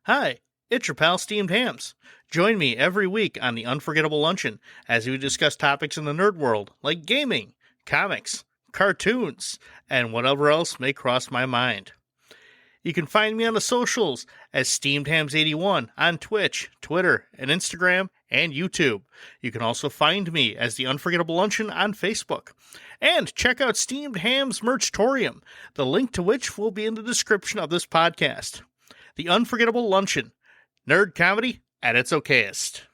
Hi, it's your pal Steamed Hams. Join me every week on the Unforgettable Luncheon as we discuss topics in the nerd world like gaming, comics, cartoons, and whatever else may cross my mind. You can find me on the socials as SteamedHams81 on Twitch, Twitter, and Instagram, and YouTube. You can also find me as the Unforgettable Luncheon on Facebook. And check out Steamed Hams Merchtorium, the link to which will be in the description of this podcast. The Unforgettable Luncheon, nerd comedy at its okayest.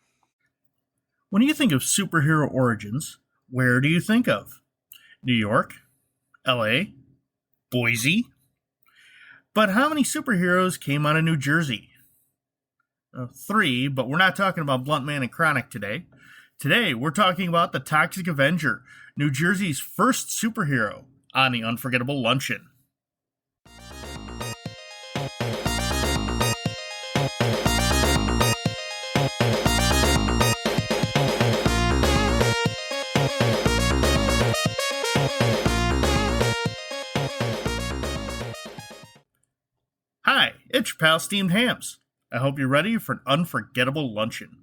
When you think of superhero origins, where do you think of? New York? LA? Boise? But how many superheroes came out of New Jersey? 3, but we're not talking about Blunt Man and Chronic today. Today, we're talking about the Toxic Avenger, New Jersey's first superhero, on the Unforgettable Luncheon. Hi, it's your pal Steamed Hams. I hope you're ready for an unforgettable luncheon.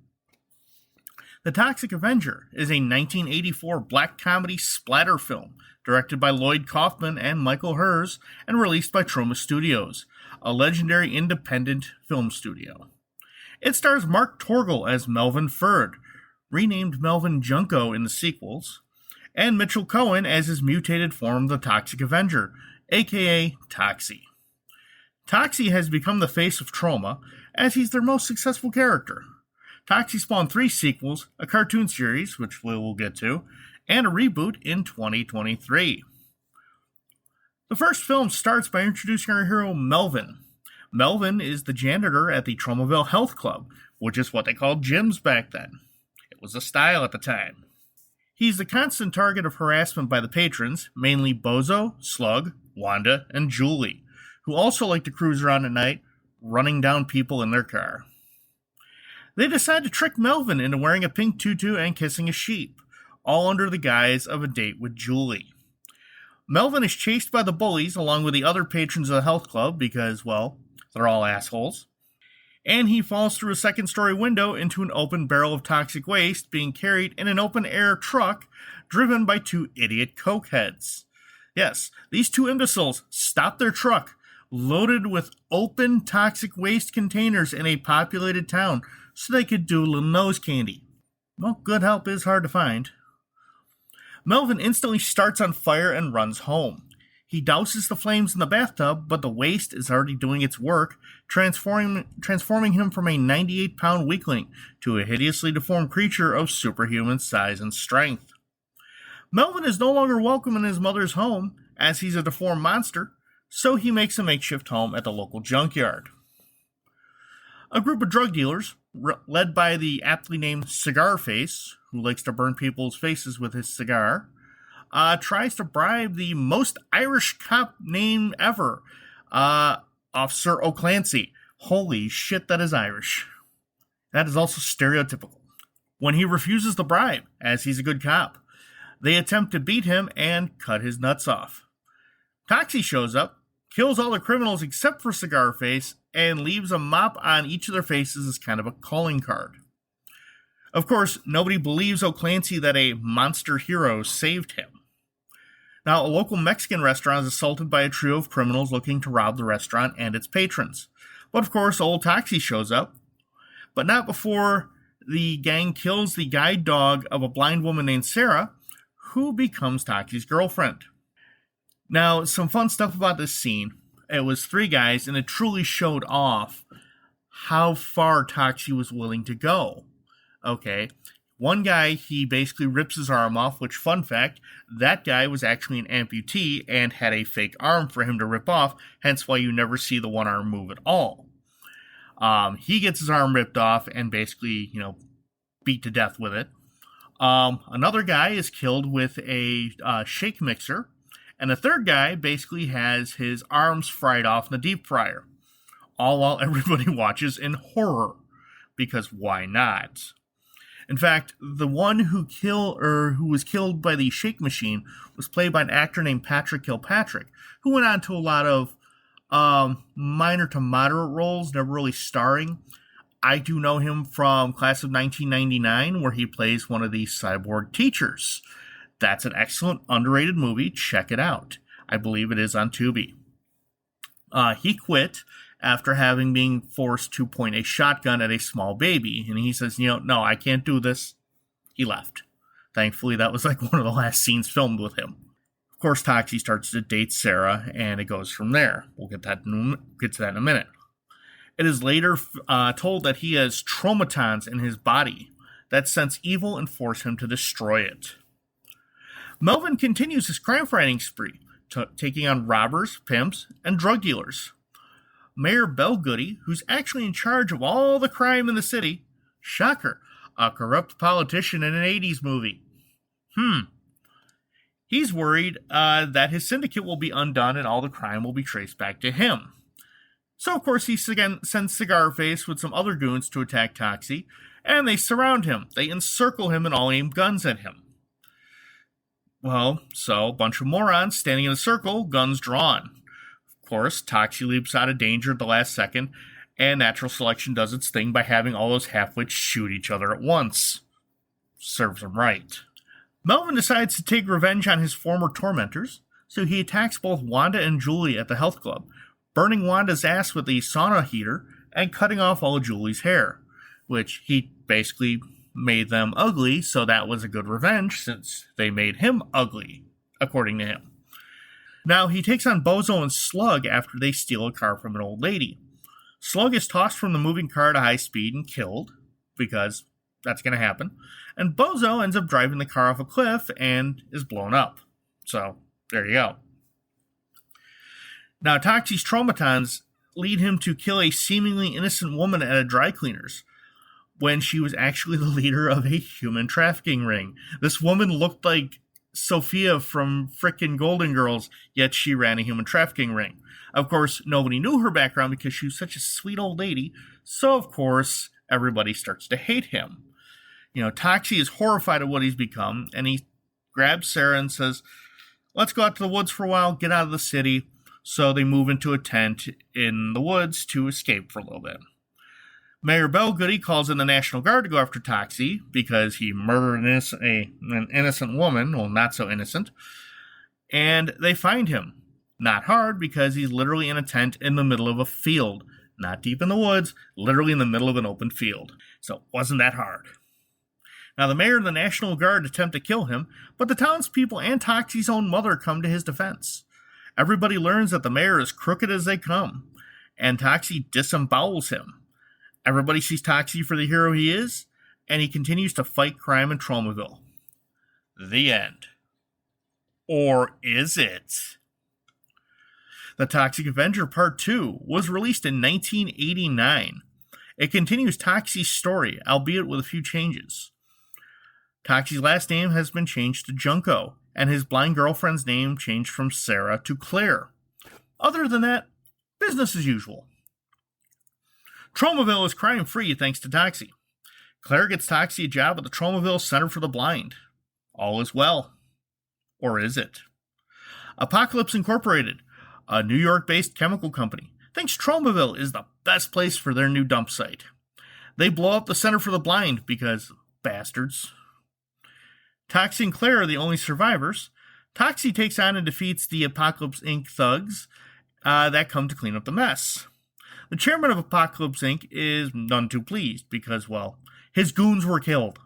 The Toxic Avenger is a 1984 black comedy splatter film directed by Lloyd Kaufman and Michael Herz and released by Troma Studios, a legendary independent film studio. It stars Mark Torgl as Melvin Ferd, renamed Melvin Junko in the sequels, and Mitchell Cohen as his mutated form, the Toxic Avenger, aka Toxie. Toxie has become the face of Troma, as he's their most successful character. Toxie spawned 3 sequels, a cartoon series, which we will get to, and a reboot in 2023. The first film starts by introducing our hero Melvin. Melvin is the janitor at the Tromaville Health Club, which is what they called gyms back then. It was a style at the time. He's the constant target of harassment by the patrons, mainly Bozo, Slug, Wanda, and Julie, who also like to cruise around at night, running down people in their car. They decide to trick Melvin into wearing a pink tutu and kissing a sheep, all under the guise of a date with Julie. Melvin is chased by the bullies along with the other patrons of the health club because, well, they're all assholes. And he falls through a second-story window into an open barrel of toxic waste being carried in an open-air truck driven by 2 idiot cokeheads. Yes, these 2 imbeciles stop their truck loaded with open toxic waste containers in a populated town so they could do a little nose candy. Well, good help is hard to find. Melvin instantly starts on fire and runs home. He douses the flames in the bathtub, but the waste is already doing its work, transforming him from a 98-pound weakling to a hideously deformed creature of superhuman size and strength. Melvin is no longer welcome in his mother's home, as he's a deformed monster, so he makes a makeshift home at the local junkyard. A group of drug dealers, led by the aptly named Cigar Face, who likes to burn people's faces with his cigar, tries to bribe the most Irish cop name ever, Officer O'Clancy. Holy shit, that is Irish. That is also stereotypical. When he refuses the bribe, as he's a good cop, they attempt to beat him and cut his nuts off. Toxie shows up, kills all the criminals except for Cigar Face, and leaves a mop on each of their faces as kind of a calling card. Of course, nobody believes O'Clancy that a monster hero saved him. Now, a local Mexican restaurant is assaulted by a trio of criminals looking to rob the restaurant and its patrons. But of course, old Toxie shows up, but not before the gang kills the guide dog of a blind woman named Sarah, who becomes Toxie's girlfriend. Now, some fun stuff about this scene. It was 3 guys, and it truly showed off how far Toxie was willing to go. Okay, one guy, he basically rips his arm off, which, fun fact, that guy was actually an amputee and had a fake arm for him to rip off, hence why you never see the one arm move at all. He gets his arm ripped off and basically, beat to death with it. Another guy is killed with a shake mixer. And the third guy basically has his arms fried off in the deep fryer. All while everybody watches in horror. Because why not? In fact, the one who was killed by the shake machine was played by an actor named Patrick Kilpatrick, who went on to a lot of Minor to moderate roles, never really starring. I do know him from Class of 1999, where he plays one of the cyborg teachers. That's an excellent, underrated movie. Check it out. I believe it is on Tubi. He quit after having been forced to point a shotgun at a small baby, and he says, no, I can't do this. He left. Thankfully, that was like one of the last scenes filmed with him. Of course, Toxie starts to date Sarah, and it goes from there. We'll get to that in a minute. It is later told that he has traumatons in his body that sense evil and force him to destroy it. Melvin continues his crime-fighting spree, taking on robbers, pimps, and drug dealers. Mayor Bellgoody, who's actually in charge of all the crime in the city, shocker, a corrupt politician in an 80s movie. He's worried that his syndicate will be undone and all the crime will be traced back to him. So, of course, he again sends Cigarface with some other goons to attack Toxie, and they surround him. They encircle him and all aim guns at him. Well, so, a bunch of morons standing in a circle, guns drawn. Of course, Toxie leaps out of danger at the last second, and natural selection does its thing by having all those half-wits shoot each other at once. Serves him right. Melvin decides to take revenge on his former tormentors, so he attacks both Wanda and Julie at the health club, burning Wanda's ass with a sauna heater and cutting off all of Julie's hair, which he basically made them ugly, so that was a good revenge since they made him ugly, according to him. Now, he takes on Bozo and Slug after they steal a car from an old lady. Slug is tossed from the moving car at a high speed and killed, because that's going to happen, and Bozo ends up driving the car off a cliff and is blown up. So, there you go. Now, Toxie's traumatons lead him to kill a seemingly innocent woman at a dry cleaner's, when she was actually the leader of a human trafficking ring. This woman looked like Sophia from frickin' Golden Girls, yet she ran a human trafficking ring. Of course, nobody knew her background because she was such a sweet old lady, so of course, everybody starts to hate him. Toxie is horrified at what he's become, and he grabs Sarah and says, let's go out to the woods for a while, get out of the city. So they move into a tent in the woods to escape for a little bit. Mayor Bellgoody calls in the National Guard to go after Toxie because he murdered an innocent woman, well, not so innocent, and they find him. Not hard because he's literally in a tent in the middle of a field, not deep in the woods, literally in the middle of an open field. So it wasn't that hard. Now, the mayor and the National Guard attempt to kill him, but the townspeople and Toxie's own mother come to his defense. Everybody learns that the mayor is crooked as they come, and Toxie disembowels him. Everybody sees Toxie for the hero he is, and he continues to fight crime in Tromaville. The end. Or is it? The Toxic Avenger Part 2 was released in 1989. It continues Toxie's story, albeit with a few changes. Toxie's last name has been changed to Junko, and his blind girlfriend's name changed from Sarah to Claire. Other than that, business as usual. Tromaville is crime-free thanks to Toxie. Claire gets Toxie a job at the Tromaville Center for the Blind. All is well. Or is it? Apocalypse Incorporated, a New York-based chemical company, thinks Tromaville is the best place for their new dump site. They blow up the Center for the Blind because bastards. Toxie and Claire are the only survivors. Toxie takes on and defeats the Apocalypse Inc. thugs that come to clean up the mess. The chairman of Apocalypse Inc. is none too pleased because, well, his goons were killed.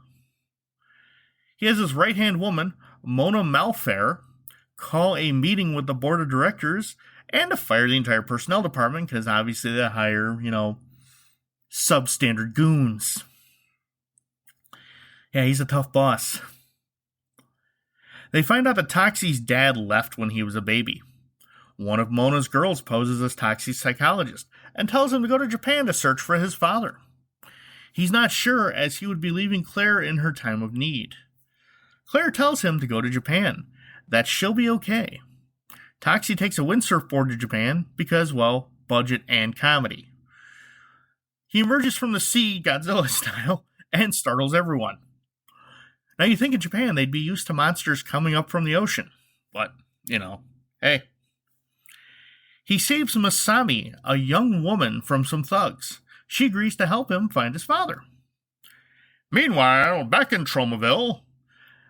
He has his right-hand woman, Mona Malfair, call a meeting with the board of directors and to fire the entire personnel department because obviously they hire, substandard goons. Yeah, he's a tough boss. They find out that Toxie's dad left when he was a baby. One of Mona's girls poses as Toxie's psychologist and tells him to go to Japan to search for his father. He's not sure as he would be leaving Claire in her time of need. Claire tells him to go to Japan, that she'll be okay. Toxie takes a windsurf board to Japan because, well, budget and comedy. He emerges from the sea, Godzilla style, and startles everyone. Now you think in Japan they'd be used to monsters coming up from the ocean, but, hey. He saves Masami, a young woman, from some thugs. She agrees to help him find his father. Meanwhile, back in Tromaville,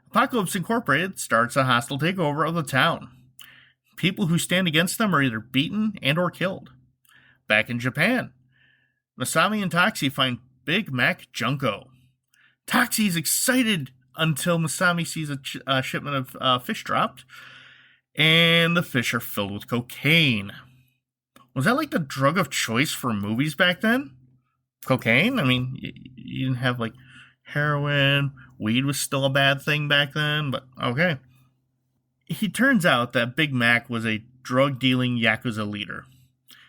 Apocalypse Incorporated starts a hostile takeover of the town. People who stand against them are either beaten and or killed. Back in Japan, Masami and Toxie find Big Mac Junko. Toxie is excited until Masami sees a shipment of fish dropped, and the fish are filled with cocaine. Was that like the drug of choice for movies back then? Cocaine? I mean, you didn't have like heroin. Weed was still a bad thing back then, but okay. It turns out that Big Mac was a drug-dealing Yakuza leader.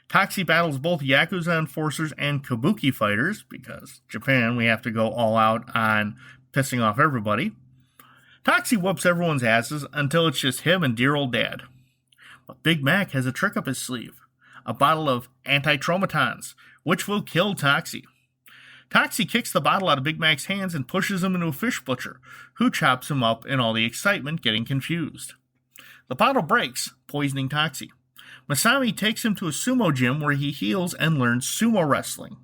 Toxie battles both Yakuza enforcers and kabuki fighters, because Japan, we have to go all out on pissing off everybody. Toxie whoops everyone's asses until it's just him and dear old dad. But Big Mac has a trick up his sleeve. A bottle of anti-traumatons, which will kill Toxie. Toxie kicks the bottle out of Big Mac's hands and pushes him into a fish butcher, who chops him up in all the excitement, getting confused. The bottle breaks, poisoning Toxie. Masami takes him to a sumo gym where he heals and learns sumo wrestling.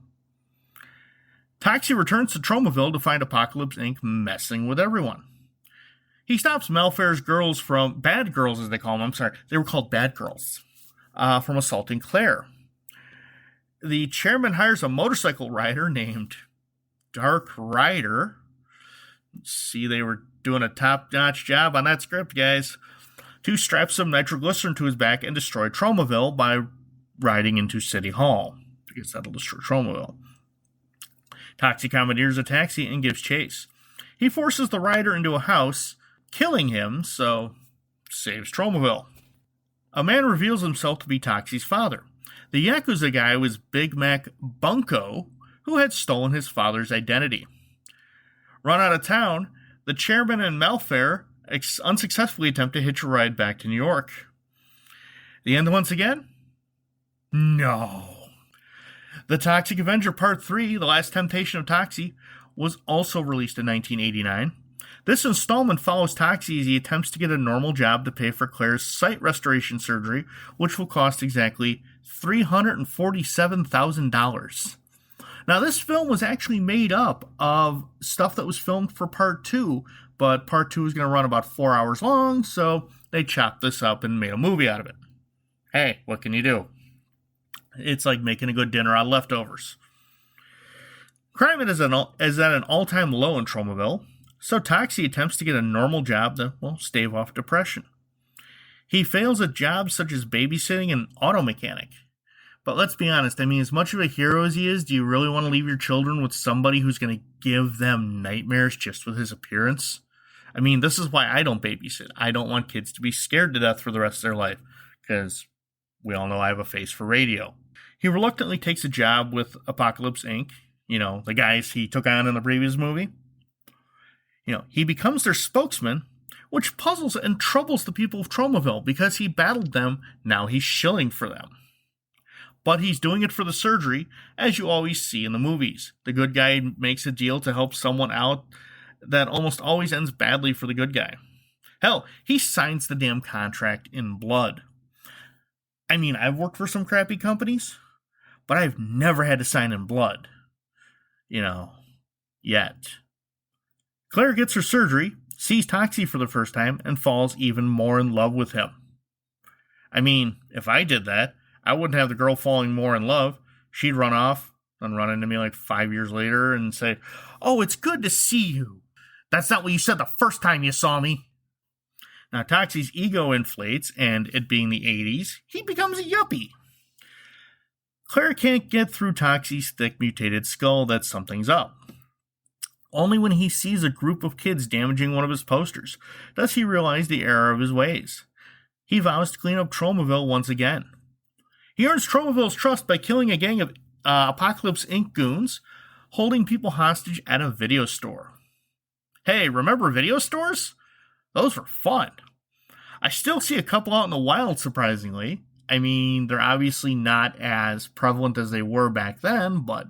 Toxie returns to Tromaville to find Apocalypse Inc. messing with everyone. He stops Malfair's girls from, bad girls as they call them, I'm sorry, they were called bad girls, from assaulting Claire. The chairman hires a motorcycle rider named Dark Rider. See, they were doing a top-notch job on that script, guys. To strap some nitroglycerin to his back and destroy Tromaville by riding into City Hall, because that'll destroy Tromaville. Toxie commandeers a taxi and gives chase. He forces the rider into a house, killing him, so saves Tromaville. A man reveals himself to be Toxie's father. The Yakuza guy was Big Mac Bunko, who had stolen his father's identity. Run out of town, the chairman and Malfair unsuccessfully attempt to hitch a ride back to New York. The end once again? No. The Toxic Avenger Part 3, The Last Temptation of Toxie, was also released in 1989. This installment follows Toxie as he attempts to get a normal job to pay for Claire's sight restoration surgery, which will cost exactly $347,000. Now, this film was actually made up of stuff that was filmed for Part 2, but Part 2 is going to run about 4 hours long, so they chopped this up and made a movie out of it. Hey, what can you do? It's like making a good dinner on leftovers. Crime is at an all-time low in Tromaville, so Toxie attempts to get a normal job to, stave off depression. He fails at jobs such as babysitting and auto mechanic. But let's be honest, I mean, as much of a hero as he is, do you really want to leave your children with somebody who's going to give them nightmares just with his appearance? I mean, this is why I don't babysit. I don't want kids to be scared to death for the rest of their life, because we all know I have a face for radio. He reluctantly takes a job with Apocalypse Inc., the guys he took on in the previous movie. He becomes their spokesman, which puzzles and troubles the people of Tromaville because he battled them, now he's shilling for them. But he's doing it for the surgery, as you always see in the movies. The good guy makes a deal to help someone out that almost always ends badly for the good guy. Hell, he signs the damn contract in blood. I mean, I've worked for some crappy companies, but I've never had to sign in blood. Yet. Claire gets her surgery, sees Toxie for the first time, and falls even more in love with him. I mean, if I did that, I wouldn't have the girl falling more in love. She'd run off and run into me like 5 years later and say, "Oh, it's good to see you. That's not what you said the first time you saw me." Now, Toxie's ego inflates, and it being the 80s, he becomes a yuppie. Claire can't get through Toxie's thick mutated skull that something's up. Only when he sees a group of kids damaging one of his posters does he realize the error of his ways. He vows to clean up Tromaville once again. He earns Tromaville's trust by killing a gang of Apocalypse Inc. goons, holding people hostage at a video store. Hey, remember video stores? Those were fun. I still see a couple out in the wild, surprisingly. I mean, they're obviously not as prevalent as they were back then, but,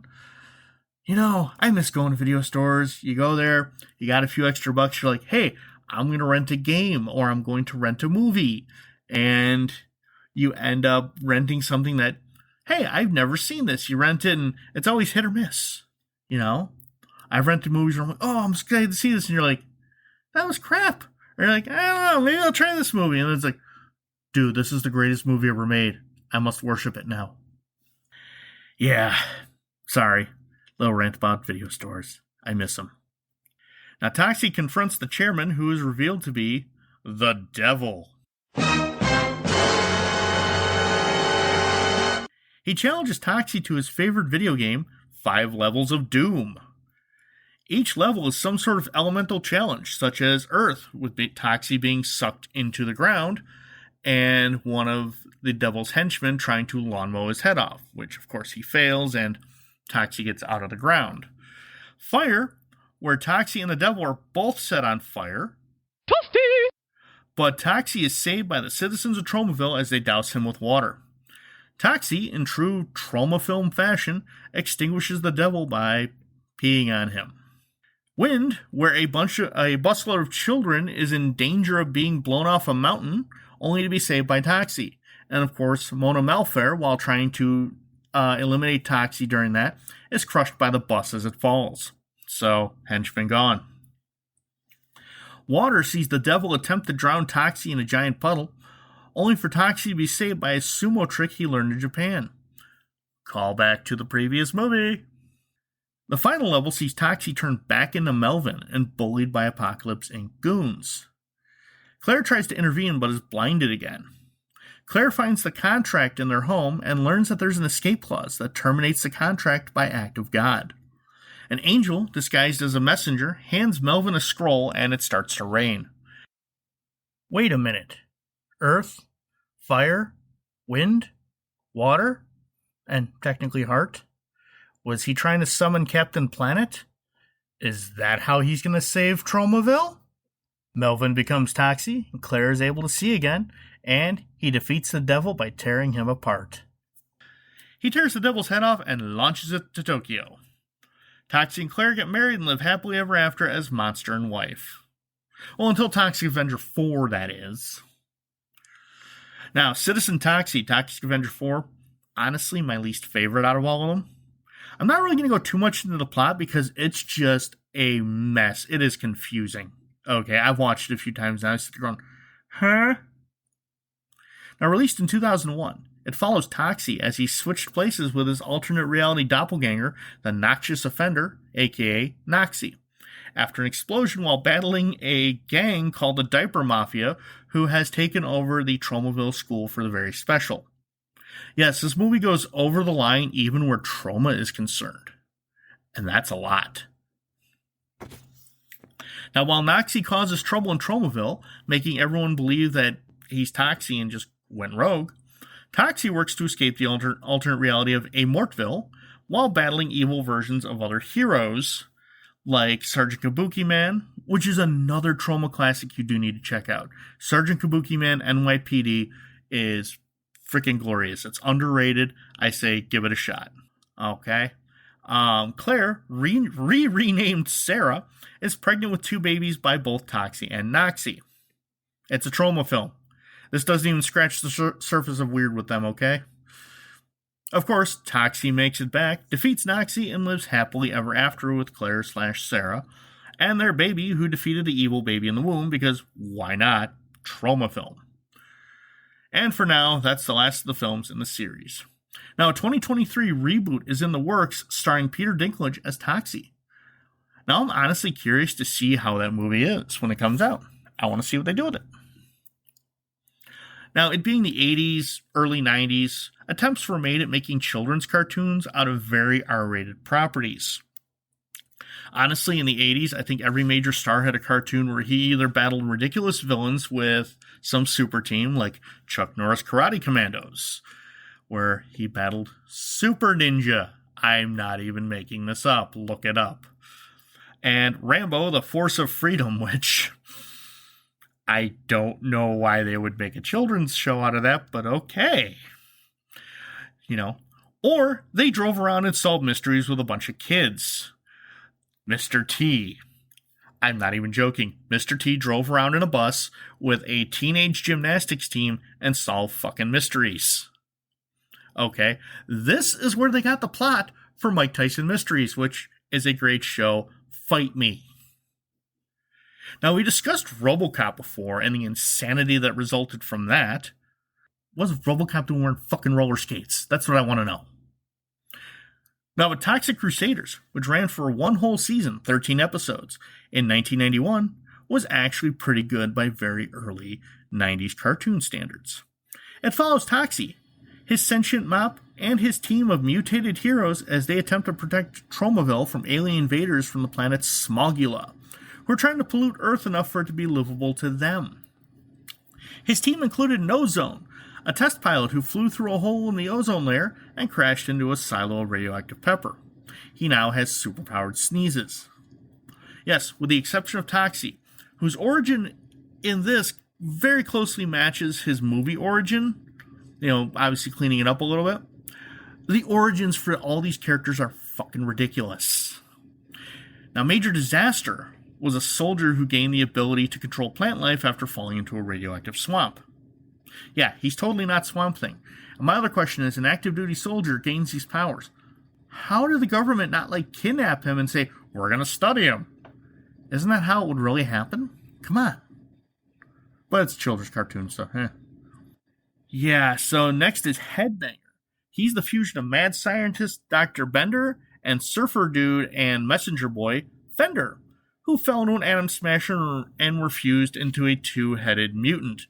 I miss going to video stores. You go there, you got a few extra bucks, you're like, hey, I'm going to rent a game, or I'm going to rent a movie, and you end up renting something that, hey, I've never seen this. You rent it and it's always hit or miss. I've rented movies where I'm like, oh, I'm excited to see this. And you're like, that was crap. Or you're like, I don't know, maybe I'll try this movie. And it's like, dude, this is the greatest movie ever made. I must worship it now. Yeah, sorry. Little rant about video stores. I miss them. Now, Toxie confronts the chairman, who is revealed to be the devil. He challenges Toxie to his favorite video game, 5 Levels of Doom. Each level is some sort of elemental challenge, such as Earth, with Toxie being sucked into the ground, and one of the devil's henchmen trying to lawnmow his head off, which of course he fails, and Toxie gets out of the ground. Fire, where Toxie and the devil are both set on fire. Toasty! But Toxie is saved by the citizens of Tromaville as they douse him with water. Toxie, in true Troma film fashion, extinguishes the devil by peeing on him. Wind, where a busload of children is in danger of being blown off a mountain, only to be saved by Toxie. And of course, Mona Malfair, while trying to eliminate Toxie during that, is crushed by the bus as it falls. So, henchman gone. Water sees the devil attempt to drown Toxie in a giant puddle, only for Toxie to be saved by a sumo trick he learned in Japan. Call back to the previous movie. The final level sees Toxie turn back into Melvin and bullied by Apocalypse Inc. goons. Claire tries to intervene but is blinded again. Claire finds the contract in their home and learns that there's an escape clause that terminates the contract by act of God. An angel, disguised as a messenger, hands Melvin a scroll and it starts to rain. Wait a minute. Earth, fire, wind, water, and technically heart? Was he trying to summon Captain Planet? Is that how he's going to save Tromaville? Melvin becomes Toxie, and Claire is able to see again, and he defeats the devil by tearing him apart. He tears the devil's head off and launches it to Tokyo. Toxie and Claire get married and live happily ever after as monster and wife. Well, until Toxic Avenger 4, that is. Now, Citizen Toxie, Toxic Avenger 4, honestly my least favorite out of all of them. I'm not really going to go too much into the plot because it's just a mess. It is confusing. Okay, I've watched it a few times now. I sit there going, huh? Now, released in 2001, it follows Toxie as he switched places with his alternate reality doppelganger, the Noxious Offender, aka Noxie, after an explosion while battling a gang called the Diaper Mafia, who has taken over the Tromaville School for the Very Special. Yes, this movie goes over the line even where Troma is concerned. And that's a lot. Now, while Noxie causes trouble in Tromaville, making everyone believe that he's Toxie and just went rogue, Toxie works to escape the alternate reality of Amortville while battling evil versions of other heroes, like Sergeant Kabuki Man, which is another Troma classic you do need to check out. Sergeant Kabuki Man NYPD is freaking glorious. It's underrated. I say give it a shot. Okay. Claire, renamed Sarah, is pregnant with 2 babies by both Toxie and Noxie. It's a Troma film. This doesn't even scratch the surface of weird with them, okay? Of course, Toxie makes it back, defeats Noxie, and lives happily ever after with Claire/Sarah, and their baby who defeated the evil baby in the womb because, why not, Troma film. And for now, that's the last of the films in the series. Now, a 2023 reboot is in the works starring Peter Dinklage as Toxie. Now, I'm honestly curious to see how that movie is when it comes out. I want to see what they do with it. Now, it being the 80s, early 90s, attempts were made at making children's cartoons out of very R-rated properties. Honestly, in the 80s, I think every major star had a cartoon where he either battled ridiculous villains with some super team, like Chuck Norris Karate Commandos, where he battled Super Ninja. I'm not even making this up. Look it up. And Rambo, the Force of Freedom, which I don't know why they would make a children's show out of that, but okay. Or they drove around and solved mysteries with a bunch of kids. Mr. T. I'm not even joking. Mr. T drove around in a bus with a teenage gymnastics team and solved fucking mysteries. Okay, this is where they got the plot for Mike Tyson Mysteries, which is a great show. Fight me. Now, we discussed RoboCop before and the insanity that resulted from that. What was RoboCop doing wearing fucking roller skates? That's what I want to know. Now, with Toxic Crusaders, which ran for one whole season, 13 episodes, in 1991, was actually pretty good by very early 90s cartoon standards. It follows Toxie, his sentient mop, and his team of mutated heroes as they attempt to protect Tromaville from alien invaders from the planet Smogula, who are trying to pollute Earth enough for it to be livable to them. His team included Nozone, a test pilot who flew through a hole in the ozone layer and crashed into a silo of radioactive pepper. He now has superpowered sneezes. Yes, with the exception of Toxie, whose origin in this very closely matches his movie origin, obviously cleaning it up a little bit. The origins for all these characters are fucking ridiculous. Now, Major Disaster was a soldier who gained the ability to control plant life after falling into a radioactive swamp. Yeah, he's totally not Swamp Thing. And my other question is, an active duty soldier gains these powers. How did the government not kidnap him and say, we're going to study him? Isn't that how it would really happen? Come on. But it's a children's cartoon, so Yeah, so next is Headbanger. He's the fusion of mad scientist Dr. Bender and surfer dude and messenger boy Fender, who fell into an atom smasher and were fused into a two-headed mutant.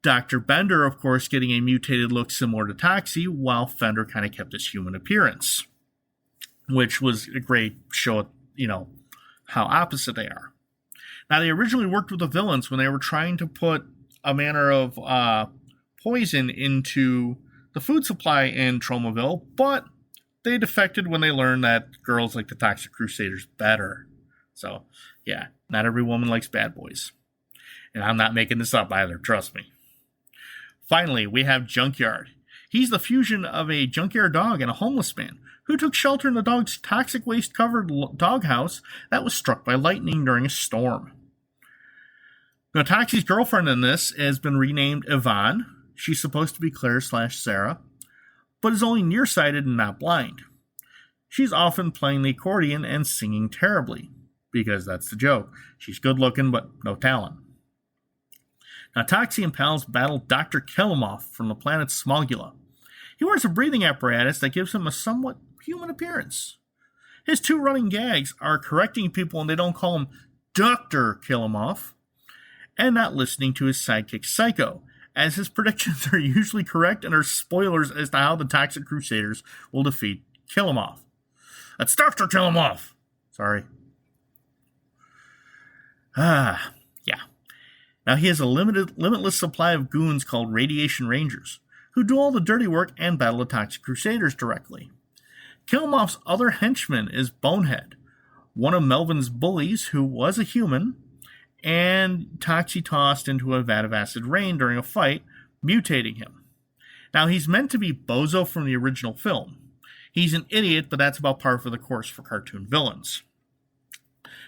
Dr. Bender, of course, getting a mutated look similar to Toxie, while Fender kind of kept his human appearance, which was a great show, how opposite they are. Now, they originally worked with the villains when they were trying to put a manner of poison into the food supply in Tromaville, but they defected when they learned that girls like the Toxic Crusaders better. So, yeah, not every woman likes bad boys. And I'm not making this up either, trust me. Finally, we have Junkyard. He's the fusion of a junkyard dog and a homeless man who took shelter in the dog's toxic waste-covered doghouse that was struck by lightning during a storm. Now, Toxie's girlfriend in this has been renamed Yvonne. She's supposed to be Claire/Sarah, but is only nearsighted and not blind. She's often playing the accordion and singing terribly, because that's the joke. She's good-looking, but no talent. Now, Toxie and pals battle Dr. Kilimoff from the planet Smogula. He wears a breathing apparatus that gives him a somewhat human appearance. His two running gags are correcting people and they don't call him Dr. Kilimoff, and not listening to his sidekick Psycho, as his predictions are usually correct and are spoilers as to how the Toxic Crusaders will defeat Kilimoff. That's Dr. Kilimoff! Sorry. Yeah. Now, he has a limitless supply of goons called Radiation Rangers, who do all the dirty work and battle the Toxic Crusaders directly. Kilimoff's other henchman is Bonehead, one of Melvin's bullies who was a human, and Toxie tossed into a vat of acid rain during a fight, mutating him. Now, he's meant to be Bozo from the original film. He's an idiot, but that's about par for the course for cartoon villains.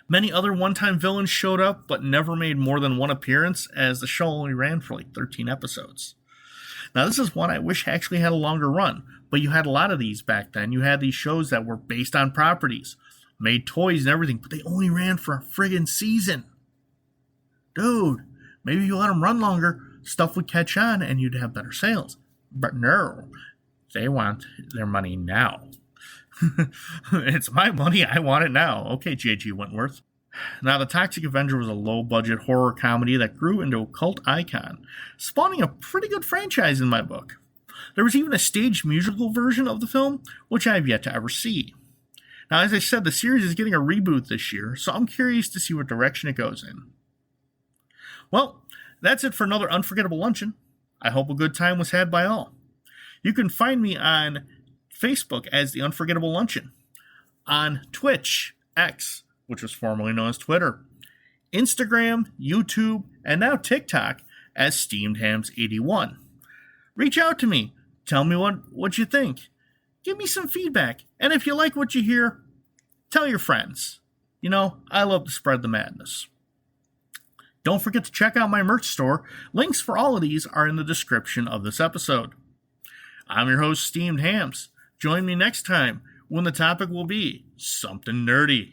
Many other one-time villains showed up, but never made more than one appearance, as the show only ran for 13 episodes. Now, this is one I wish actually had a longer run, but you had a lot of these back then. You had these shows that were based on properties, made toys and everything, but they only ran for a friggin' season. Dude, maybe if you let them run longer, stuff would catch on and you'd have better sales. But no, they want their money now. It's my money, I want it now. Okay, J.G. Wentworth. Now, The Toxic Avenger was a low-budget horror comedy that grew into a cult icon, spawning a pretty good franchise in my book. There was even a staged musical version of the film, which I have yet to ever see. Now, as I said, the series is getting a reboot this year, so I'm curious to see what direction it goes in. Well, that's it for another Unforgettable Luncheon. I hope a good time was had by all. You can find me on Facebook as The Unforgettable Luncheon, on Twitch, X, which was formerly known as Twitter, Instagram, YouTube, and now TikTok as SteamedHams81. Reach out to me. Tell me what you think. Give me some feedback. And if you like what you hear, tell your friends. You know, I love to spread the madness. Don't forget to check out my merch store. Links for all of these are in the description of this episode. I'm your host, Steamed Hams. Join me next time when the topic will be something nerdy.